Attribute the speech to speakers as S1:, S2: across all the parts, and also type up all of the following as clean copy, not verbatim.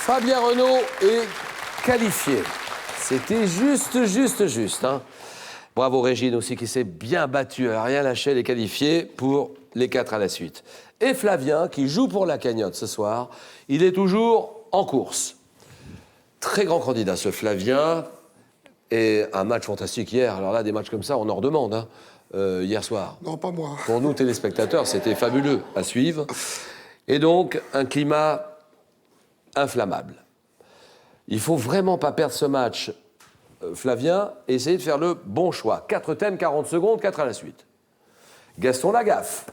S1: Fabien Renaud est qualifié. C'était juste. Hein. Bravo Régine aussi qui s'est bien battue. Elle n'a rien lâché, elle est qualifiée pour les 4 à la suite. Et Flavien qui joue pour la cagnotte ce soir. Il est toujours en course. Très grand candidat ce Flavien. Et un match fantastique hier. Alors là, des matchs comme ça, on en redemande. Hein. Hier soir.
S2: Non, pas moi.
S1: Pour nous, téléspectateurs, c'était fabuleux à suivre. Et donc, un climat inflammable. Il faut vraiment pas perdre ce match, Flavien, et essayer de faire le bon choix. 4 thèmes, 40 secondes, 4 à la suite. Gaston Lagaffe.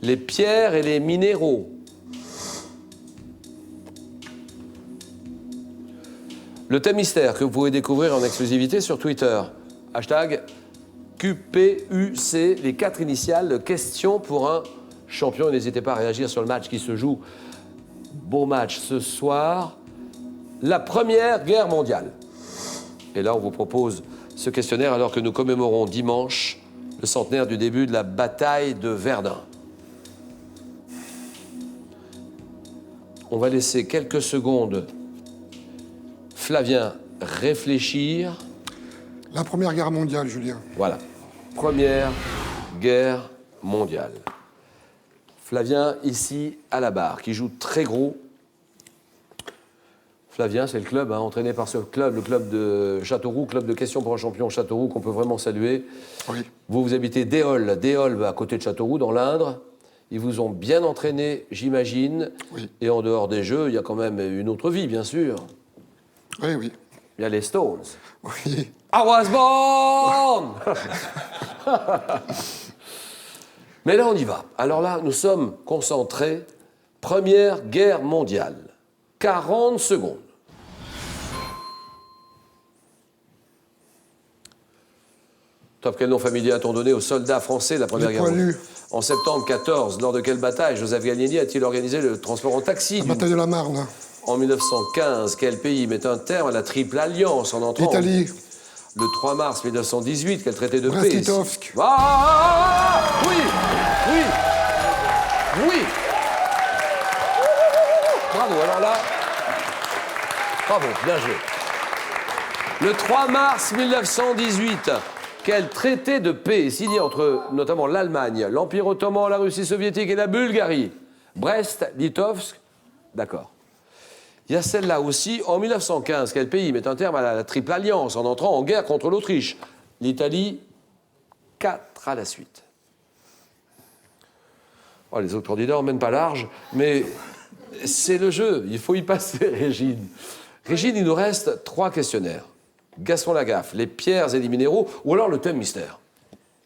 S1: Les pierres et les minéraux. Le thème mystère que vous pouvez découvrir en exclusivité sur Twitter. Hashtag QPUC, les 4 initiales, question pour un champion. N'hésitez pas à réagir sur le match qui se joue. Beau match ce soir. La Première Guerre mondiale. Et là, on vous propose ce questionnaire alors que nous commémorons dimanche le centenaire du début de la bataille de Verdun. On va laisser quelques secondes Flavien réfléchir.
S2: La Première Guerre mondiale, Julien.
S1: Voilà. Première Guerre mondiale. Flavien, ici, à la barre, qui joue très gros. Flavien, c'est le club, hein, entraîné par ce club, le club de Châteauroux, club de questions pour un champion Châteauroux, qu'on peut vraiment saluer.
S2: Oui.
S1: Vous habitez Déol, à côté de Châteauroux, dans l'Indre. Ils vous ont bien entraîné, j'imagine.
S2: Oui.
S1: Et en dehors des jeux, il y a quand même une autre vie, bien sûr.
S2: Oui, oui.
S1: Il y a les Stones.
S2: Oui.
S1: I was born. Mais là, on y va. Alors là, nous sommes concentrés. Première Guerre mondiale. 40 secondes. Top, quel nom familier a-t-on donné aux soldats français de la Première Guerre mondiale ? En septembre 14, lors de quelle bataille Joseph Gallieni a-t-il organisé le transport en taxi
S2: La bataille de la Marne.
S1: En 1915, quel pays met un terme à la Triple Alliance en entrant
S2: L'Italie.
S1: Le 3 mars 1918, quel traité de paix
S2: Brest-Litovsk.
S1: Oui. Bravo, alors là, bravo, bien joué. Le 3 mars 1918, quel traité de paix est signé entre notamment l'Allemagne, l'Empire ottoman, la Russie soviétique et la Bulgarie? Brest-Litovsk, d'accord. Il y a celle-là aussi. En 1915, quel pays met un terme à la Triple Alliance en entrant en guerre contre l'Autriche? L'Italie, 4 à la suite. Oh, les autres candidats n'emmènent pas large, mais c'est le jeu. Il faut y passer, Régine. Régine, il nous reste 3 questionnaires. Gaston Lagaffe, les pierres et les minéraux, ou alors le thème mystère.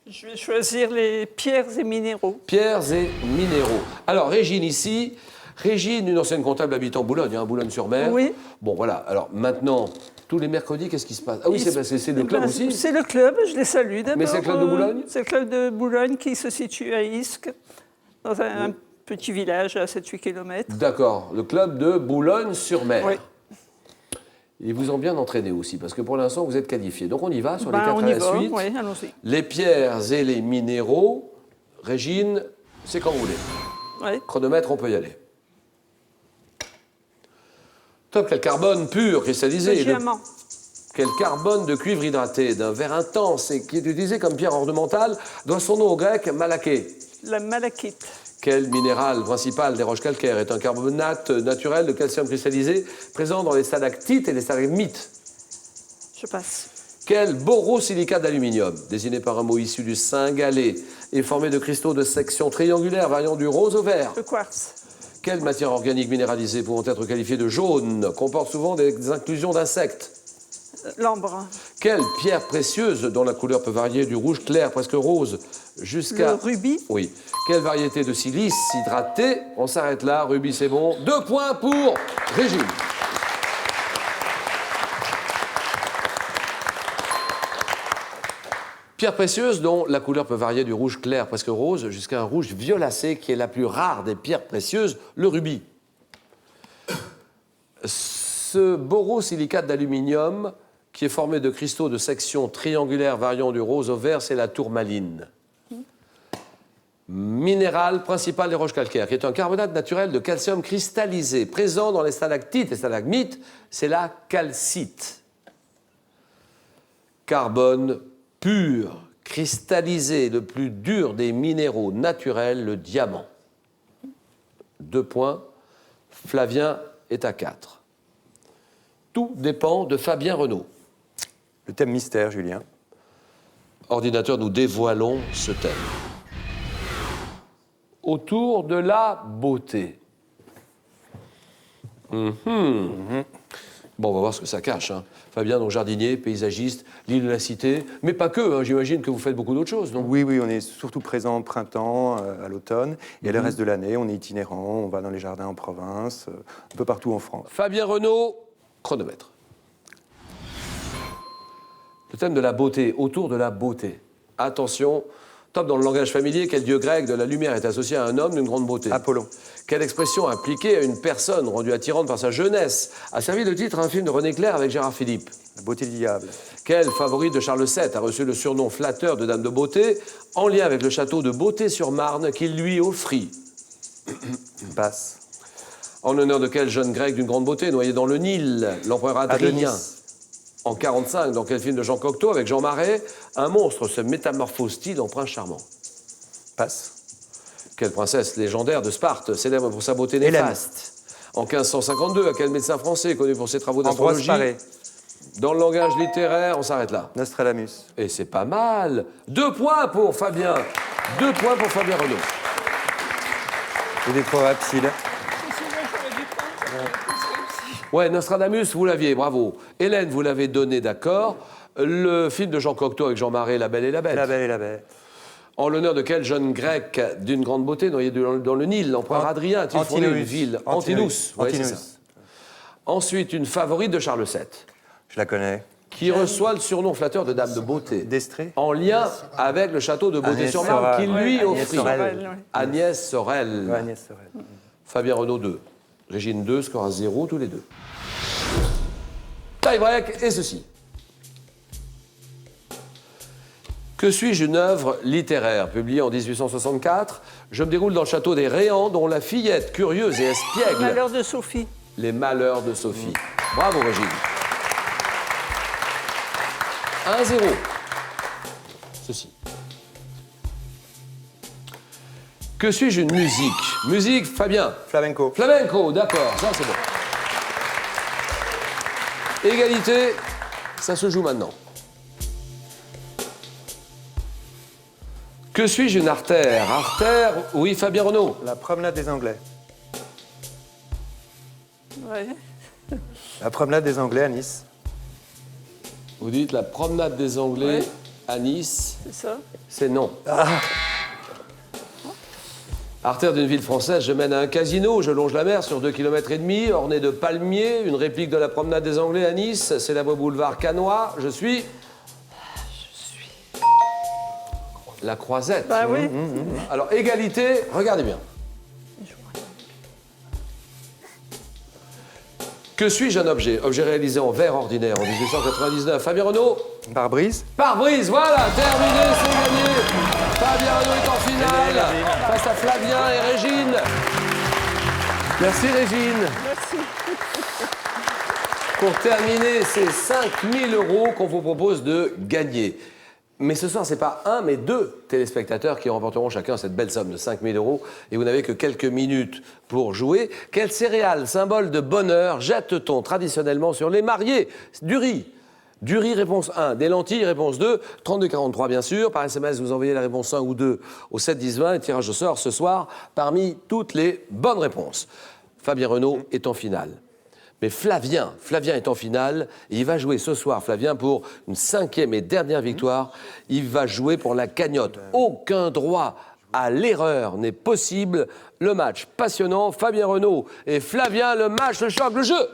S3: Je vais choisir les pierres et minéraux.
S1: Pierres et minéraux. Alors, Régine, ici... Régine, une ancienne comptable habitant Boulogne, hein, Boulogne-sur-Mer.
S3: Oui.
S1: Bon, voilà. Alors, maintenant, tous les mercredis, qu'est-ce qui se passe? Ah oui, c'est le club aussi?
S3: C'est le club, je les salue d'abord.
S1: Mais c'est le club de Boulogne?
S3: C'est le club de Boulogne qui se situe à Isques, dans un petit village à 7-8 km.
S1: D'accord. Le club de Boulogne-sur-Mer.
S3: Oui.
S1: Ils vous ont bien entraîné aussi, parce que pour l'instant, vous êtes qualifiés. Donc, on y va sur les 4
S3: on
S1: à
S3: y
S1: la
S3: va,
S1: suite.
S3: oui, allons-y.
S1: Les pierres et les minéraux. Régine, c'est quand vous voulez.
S3: Oui.
S1: Chronomètre, on peut y aller. Top, quel carbone pur, cristallisé.
S3: Le diamant.
S1: Quel carbone de cuivre hydraté d'un verre intense et qui est utilisé comme pierre ornementale doit son nom au grec malaké.
S3: La malachite.
S1: Quel minéral principal des roches calcaires est un carbonate naturel de calcium cristallisé présent dans les stalactites et les stalagmites?
S3: Je passe.
S1: Quel borosilicate d'aluminium, désigné par un mot issu du Cingalais, est formé de cristaux de section triangulaire variant du rose au vert?
S3: Le quartz.
S1: Quelle matière organique minéralisée pouvant être qualifiée de jaune comporte souvent des inclusions d'insectes?
S3: L'ambre.
S1: Quelle pierre précieuse dont la couleur peut varier du rouge clair presque rose jusqu'à...
S3: Le rubis.
S1: Oui. Quelle variété de silice hydraté? On s'arrête là, rubis c'est bon. 2 points pour Régine. Pierre précieuse dont la couleur peut varier du rouge clair presque rose jusqu'à un rouge violacé qui est la plus rare des pierres précieuses, le rubis. Ce borosilicate d'aluminium qui est formé de cristaux de section triangulaire variant du rose au vert, c'est la tourmaline. minéral principal des roches calcaires, qui est un carbonate naturel de calcium cristallisé, présent dans les stalactites et stalagmites, c'est la calcite. Carbone pur, cristallisé, le plus dur des minéraux naturels, le diamant. 2 points. Flavien est à 4. Tout dépend de Fabien Renaud.
S4: Le thème mystère, Julien.
S1: Ordinateur, nous dévoilons ce thème. Autour de la beauté. Bon, on va voir ce que ça cache. Hein. Fabien, donc jardinier, paysagiste, l'île de la Cité, mais pas que, hein, j'imagine que vous faites beaucoup d'autres choses, non?
S4: Oui, on est surtout présent au printemps, à l'automne, et le reste de l'année, on est itinérant, on va dans les jardins en province, un peu partout en France.
S1: Fabien Renaud, chronomètre. Le thème de la beauté, autour de la beauté. Attention, top dans le langage familier, quel dieu grec de la lumière est associé à un homme d'une grande beauté?
S4: Apollon.
S1: Quelle expression appliquée à une personne rendue attirante par sa jeunesse a servi de titre à un film de René Clair avec Gérard Philippe?
S4: La beauté du diable.
S1: Quel favori de Charles VII a reçu le surnom flatteur de Dame de Beauté en lien avec le château de Beauté-sur-Marne qu'il lui offrit?
S4: Passe.
S1: En l'honneur de quel jeune grec d'une grande beauté noyé dans le Nil, l'empereur Adrien?
S4: Adonis.
S1: En 1945, dans quel film de Jean Cocteau avec Jean Marais, un monstre se métamorphose-t-il en prince charmant?
S4: Passe.
S1: Quelle princesse légendaire de Sparte, célèbre pour sa beauté
S4: Hélène.
S1: néfaste? En 1552, à quel médecin français connu pour ses travaux
S4: Ambroise
S1: d'astrologie?
S4: Paré.
S1: Dans le langage littéraire, on s'arrête là.
S4: Nostradamus.
S1: Et c'est pas mal. 2 points pour Fabien. 2 points pour Fabien Renaud.
S4: C'était trop rapide.
S1: Ouais, Nostradamus, vous l'aviez, bravo. Hélène, vous l'avez donné, d'accord. Le film de Jean Cocteau avec Jean Marais, La Belle et la Bête.
S4: La belle et la bête.
S1: En l'honneur de quel jeune grec d'une grande beauté noyé dans le Nil, l'empereur Adrien a-t-il fondé une ville? Antinous. Ouais, c'est ça. Ensuite, une favorite de Charles VII,
S4: Je la connais.
S1: qui reçoit le surnom flatteur de Dame de Beauté.
S4: D'Estrée.
S1: En lien avec le château de Beauté-sur-Marne
S4: Agnès
S1: qu'il
S4: Sorel.
S1: lui
S4: Agnès
S1: offrit.
S4: Sorel.
S1: Agnès Sorel.
S4: Ouais, Agnès Sorel.
S1: Fabien Renaud 2. Régine 2, score à 0 tous les deux. Tie break et ceci. Que suis-je, une œuvre littéraire publiée en 1864? Je me déroule dans le château des Réans, dont la fillette curieuse et espiègle.
S3: Malheur de Sophie.
S1: Les malheurs de Sophie. Bravo, Régine. 1-0. Ceci. Que suis-je, une musique? Musique, Fabien.
S4: Flamenco.
S1: Flamenco, d'accord, ça c'est bon. Égalité, ça se joue maintenant. Que suis-je, une artère? Artère, oui, Fabien Renaud.
S4: La promenade des Anglais.
S3: Ouais.
S4: La promenade des Anglais à Nice.
S1: Vous dites la promenade des Anglais
S3: Ouais.
S1: à Nice,
S3: C'est ça?
S1: c'est non. Artère d'une ville française, je mène à un casino, je longe la mer sur 2,5 km, orné de palmiers, une réplique de la promenade des Anglais à Nice, célèbre boulevard Canois, je suis... La Croisette.
S3: Bah oui.
S1: Alors, égalité, regardez bien. Que suis-je, un objet? Objet réalisé en verre ordinaire en 1899. Fabien Renaud?
S4: Pare-brise.
S1: Pare-brise, voilà, terminé, c'est gagné. Fabien Renaud est en finale face à Flavien et Régine. Merci Régine.
S3: Merci.
S1: Pour terminer, c'est 5 000 € qu'on vous propose de gagner. Mais ce soir, c'est pas un, mais 2 téléspectateurs qui remporteront chacun cette belle somme de 5 000 €. Et vous n'avez que quelques minutes pour jouer. Quelle céréale, symbole de bonheur, jette-t-on traditionnellement sur les mariés? Du riz. Du riz, réponse 1. Des lentilles, réponse 2. 32-43, bien sûr. Par SMS, vous envoyez la réponse 1 ou 2 au 7-10-20. Et tirage au sort ce soir parmi toutes les bonnes réponses. Fabien Renaud est en finale. Mais Flavien est en finale et il va jouer ce soir, Flavien, pour une 5e et dernière victoire. Il va jouer pour la cagnotte. Aucun droit à l'erreur n'est possible. Le match passionnant, Fabien Renaud et Flavien, le match, le choc, le jeu.